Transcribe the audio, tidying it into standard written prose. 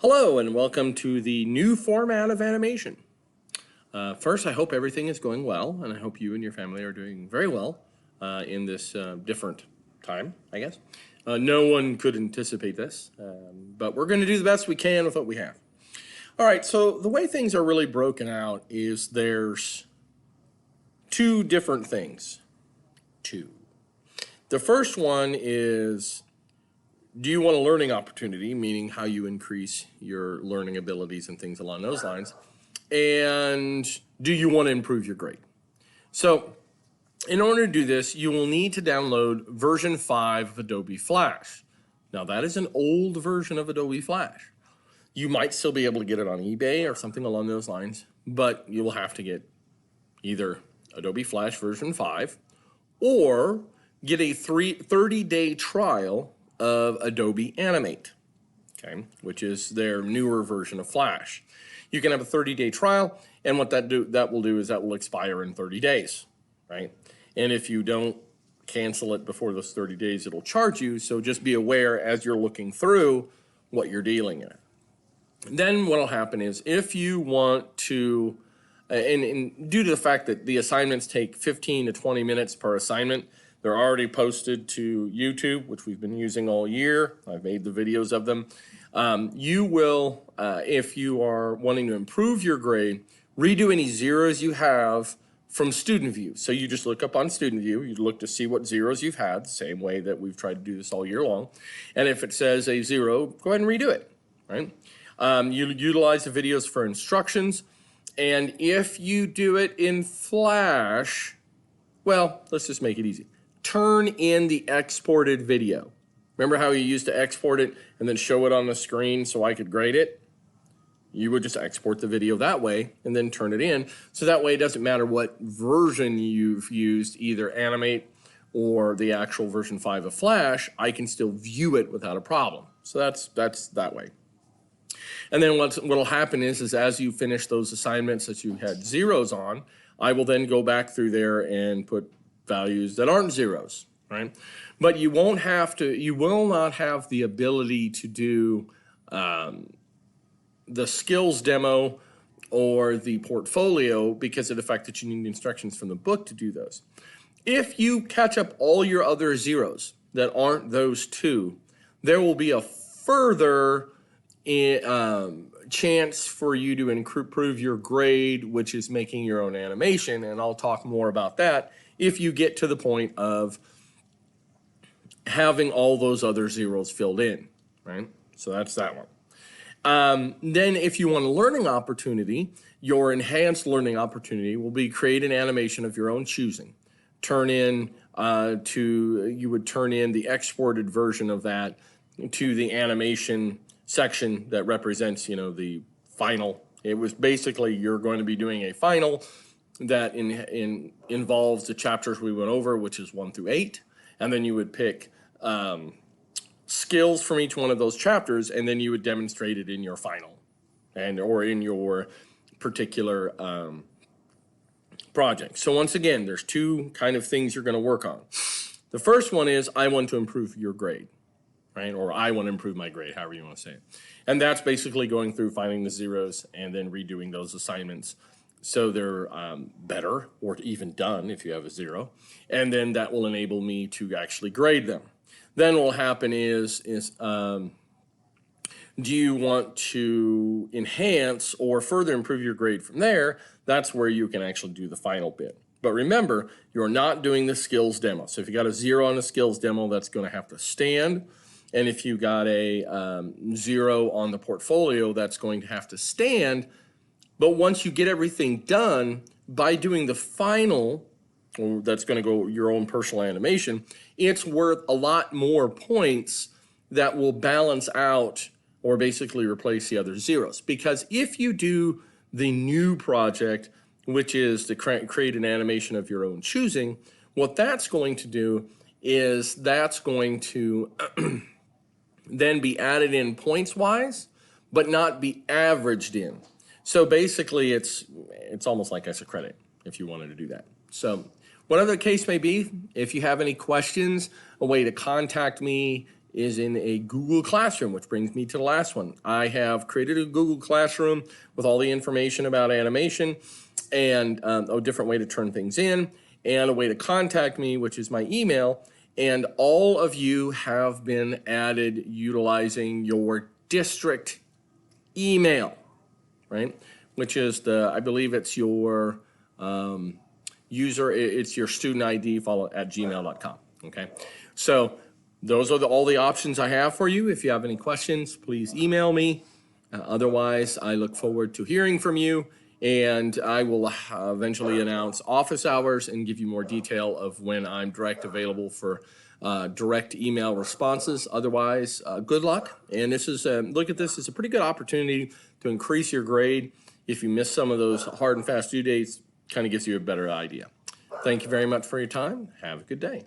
Hello and welcome to the new format of animation. First, I hope everything is going well, and I hope you and your family are doing very well in this different time, I guess. No one could anticipate this, but we're going to do the best we can with what we have. All right, so the way things are really broken out is there's two different things. The first one is, do you want a learning opportunity, meaning how you increase your learning abilities and things along those lines? And do you want to improve your grade? So in order to do this, you will need to download version 5 of Adobe Flash. Now that is an old version of Adobe Flash. You might still be able to get it on eBay or something along those lines, but you will have to get either Adobe Flash version 5 or get a 30-day trial of Adobe Animate, okay, which is their newer version of Flash. You can have a 30-day trial, and what that will do is that will expire in 30 days, right? And if you don't cancel it before those 30 days, it'll charge you. So just be aware as you're looking through what you're dealing with. Then what will happen is if you want to, and due to the fact that the assignments take 15 to 20 minutes per assignment, they're already posted to YouTube, which we've been using all year. I've made the videos of them. You will, if you are wanting to improve your grade, redo any zeros you have from Student View. So you just look up on Student View, you look to see what zeros you've had, the same way that we've tried to do this all year long. And if it says a 0, go ahead and redo it, right? You utilize the videos for instructions. And if you do it in Flash, well, let's just make it easy. Turn in the exported video. Remember how you used to export it and then show it on the screen so I could grade it? You would just export the video that way and then turn it in. So that way it doesn't matter what version you've used, either Animate or the actual version 5 of Flash, I can still view it without a problem. So that's that way. And then what'll happen is as you finish those assignments that you had zeros on, I will then go back through there and put values that aren't zeros, right? But you will not have the ability to do the skills demo or the portfolio because of the fact that you need instructions from the book to do those. If you catch up all your other zeros that aren't those two, there will be a further chance for you to improve your grade, which is making your own animation, and I'll talk more about that if you get to the point of having all those other zeros filled in, right? So that's that one. Then if you want a learning opportunity, your enhanced learning opportunity will be create an animation of your own choosing. You would turn in the exported version of that to the animation section that represents, the final. It was basically you're going to be doing a final that involves the chapters we went over, which is 1 through 8, and then you would pick skills from each one of those chapters, and then you would demonstrate it in your final or in your particular project. So once again, there's two kind of things you're going to work on. The first one is I want to improve your grade, right? Or I want to improve my grade, however you want to say it. And that's basically going through finding the zeros and then redoing those assignments so they're better or even done if you have a 0. And then that will enable me to actually grade them. Then what will happen is do you want to enhance or further improve your grade from there? That's where you can actually do the final bit. But remember, you're not doing the skills demo. So if you got a 0 on the skills demo, that's going to have to stand. And if you got a 0 on the portfolio, that's going to have to stand. But once you get everything done, by doing the final, or that's going to go your own personal animation, it's worth a lot more points that will balance out or basically replace the other zeros. Because if you do the new project, which is to create an animation of your own choosing, what that's going to do is that's going to then be added in points-wise, but not be averaged in. So basically, it's almost like as a credit if you wanted to do that. So whatever the case may be, if you have any questions, a way to contact me is in a Google Classroom, which brings me to the last one. I have created a Google Classroom with all the information about animation and a different way to turn things in and a way to contact me, which is my email. And all of you have been added utilizing your district email, right? Which is I believe it's your user, it's your student ID follow at gmail.com, okay? So those are all the options I have for you. If you have any questions, please email me. Otherwise, I look forward to hearing from you, and I will eventually announce office hours and give you more detail of when I'm available for direct email responses. Otherwise, good luck. And this is look at this as a pretty good opportunity to increase your grade. If you miss some of those hard and fast due dates, kind of gives you a better idea. Thank you very much for your time. Have a good day.